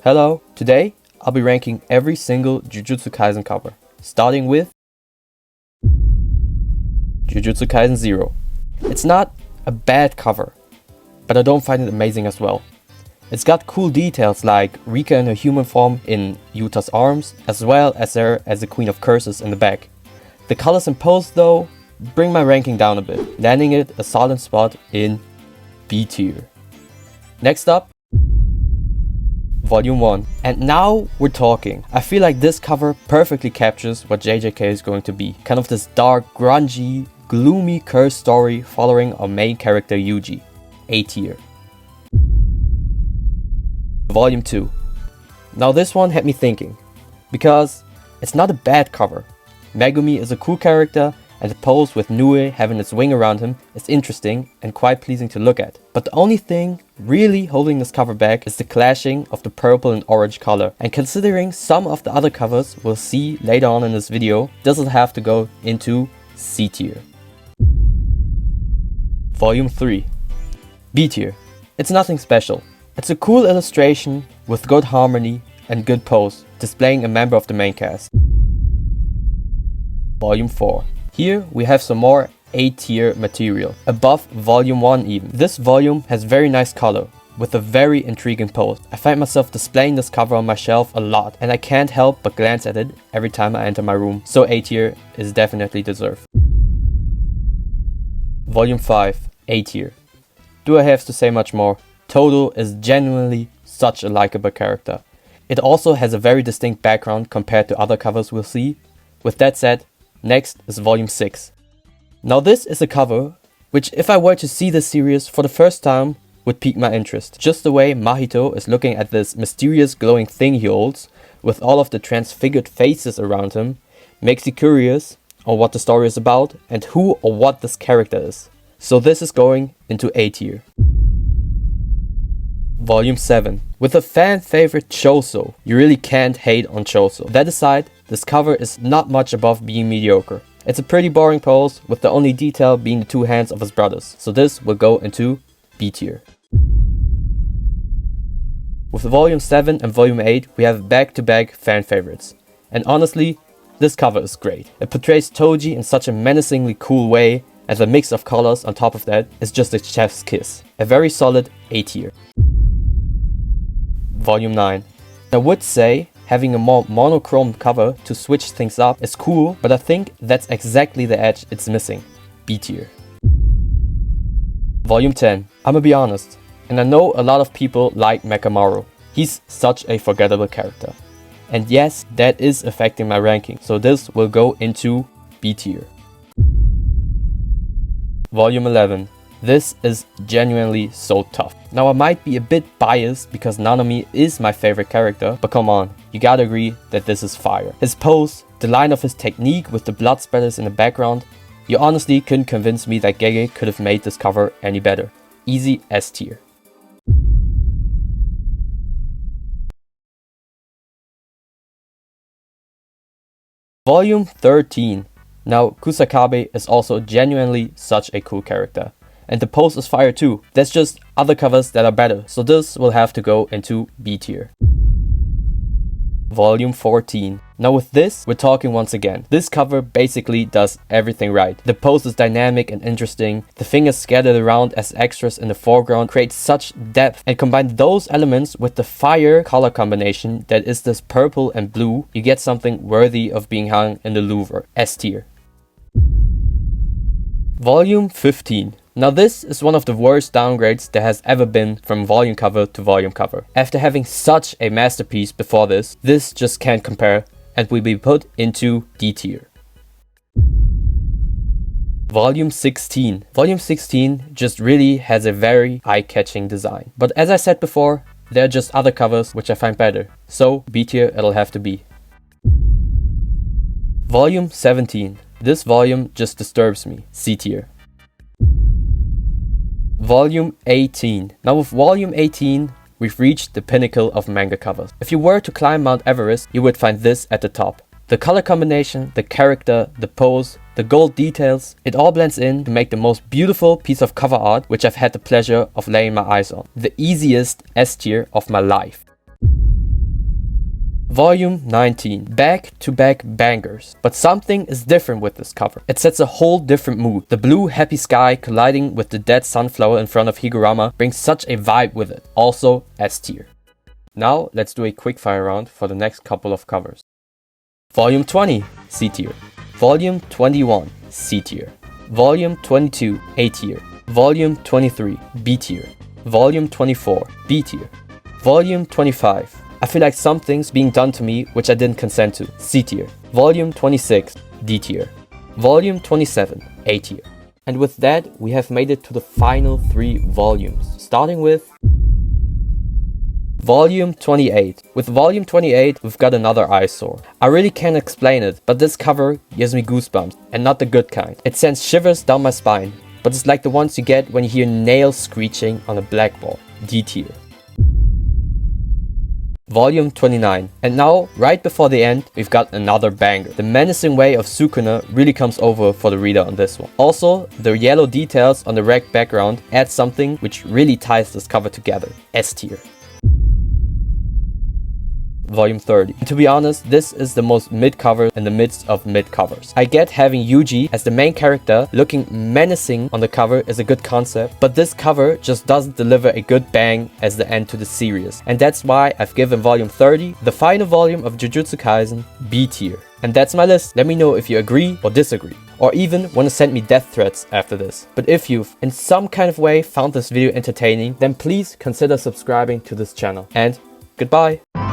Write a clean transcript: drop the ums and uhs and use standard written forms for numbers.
Hello, today I'll be ranking every single Jujutsu Kaisen cover, starting with Jujutsu Kaisen 0. It's not a bad cover, but I don't find it amazing as well. It's got cool details like Rika in her human form in Yuta's arms, as well as her as the Queen of Curses in the back. The colors and pose though bring my ranking down a bit, landing it a solid spot in B tier. Next up, Volume 1. And now we're talking. I feel like this cover perfectly captures what JJK is going to be. Kind of this dark, grungy, gloomy curse story following our main character Yuji. A tier. Volume 2. Now this one had me thinking, because it's not a bad cover. Megumi is a cool character, and the pose with Nue having its wing around him is interesting and quite pleasing to look at. But the only thing really holding this cover back is the clashing of the purple and orange color. And considering some of the other covers we'll see later on in this video, this will have to go into C tier. Volume 3. B tier. It's nothing special. It's a cool illustration with good harmony and good pose, displaying a member of the main cast. Volume 4. Here we have some more A tier material, above volume 1 even. This volume has very nice color, with a very intriguing pose. I find myself displaying this cover on my shelf a lot, and I can't help but glance at it every time I enter my room, so A tier is definitely deserved. Volume 5, A tier. Do I have to say much more? Todo is genuinely such a likable character. It also has a very distinct background compared to other covers we'll see. With that said, next is Volume 6. Now this is a cover which, if I were to see this series for the first time, would pique my interest. Just the way Mahito is looking at this mysterious glowing thing he holds, with all of the transfigured faces around him, makes you curious on what the story is about and who or what this character is. So this is going into A tier. Volume 7. With a fan favorite Choso, you really can't hate on Choso. That aside, this cover is not much above being mediocre. It's a pretty boring pose, with the only detail being the two hands of his brothers, so this will go into B tier. With Volume 7 and Volume 8 we have back-to-back fan favorites. And honestly, this cover is great. It portrays Toji in such a menacingly cool way, and the mix of colors on top of that is just a chef's kiss. A very solid A tier. Volume 9. I would say having a more monochrome cover to switch things up is cool, but I think that's exactly the edge it's missing. B tier. Volume 10. I'ma be honest, and I know a lot of people like Mekamaru. He's such a forgettable character. And yes, that is affecting my ranking, so this will go into B tier. Volume 11. This is genuinely so tough. Now I might be a bit biased because Nanami is my favorite character, but come on, you gotta agree that this is fire. His pose, the line of his technique with the blood spatters in the background, you honestly couldn't convince me that Gege could have made this cover any better. Easy S tier. Volume 13. Now Kusakabe is also genuinely such a cool character. And the pose is fire too. There's just other covers that are better, so this will have to go into B tier. Volume 14. Now with this, we're talking once again. This cover basically does everything right. The pose is dynamic and interesting. The fingers scattered around as extras in the foreground create such depth, and combine those elements with the fire color combination that is this purple and blue, you get something worthy of being hung in the Louvre. S tier. Volume 15. Now this is one of the worst downgrades there has ever been from volume cover to volume cover. After having such a masterpiece before this just can't compare and will be put into D tier. Volume 16. Volume 16 just really has a very eye-catching design. But as I said before, there are just other covers which I find better. So B tier it'll have to be. Volume 17. This volume just disturbs me. C tier. Volume 18. Now with Volume 18, we've reached the pinnacle of manga covers. If you were to climb Mount Everest, you would find this at the top. The color combination, the character, the pose, the gold details, it all blends in to make the most beautiful piece of cover art which I've had the pleasure of laying my eyes on. The easiest S tier of my life. Volume 19. Back-to-back bangers. But something is different with this cover. It sets a whole different mood. The blue happy sky colliding with the dead sunflower in front of Higurama brings such a vibe with it. Also S tier. Now let's do a quick fire round for the next couple of covers. Volume 20. C tier. Volume 21. C tier. Volume 22. A tier. Volume 23. B tier. Volume 24. B tier. Volume 25. I feel like something's being done to me which I didn't consent to. C tier. Volume 26. D tier. Volume 27. A tier. And with that, we have made it to the final 3 volumes. Starting with Volume 28. With Volume 28, we've got another eyesore. I really can't explain it, but this cover gives me goosebumps, and not the good kind. It sends shivers down my spine, but it's like the ones you get when you hear nails screeching on a blackboard. D tier. Volume 29. And now, right before the end, we've got another banger. The menacing way of Sukuna really comes over for the reader on this one. Also, the yellow details on the red background add something which really ties this cover together. S tier. Volume 30. And to be honest, this is the most mid cover in the midst of mid covers. I get having Yuji as the main character looking menacing on the cover is a good concept, but this cover just doesn't deliver a good bang as the end to the series. And that's why I've given Volume 30, the final volume of Jujutsu Kaisen, B tier. And that's my list. Let me know if you agree or disagree, or even want to send me death threats after this. But if you've in some kind of way found this video entertaining, then please consider subscribing to this channel. And goodbye!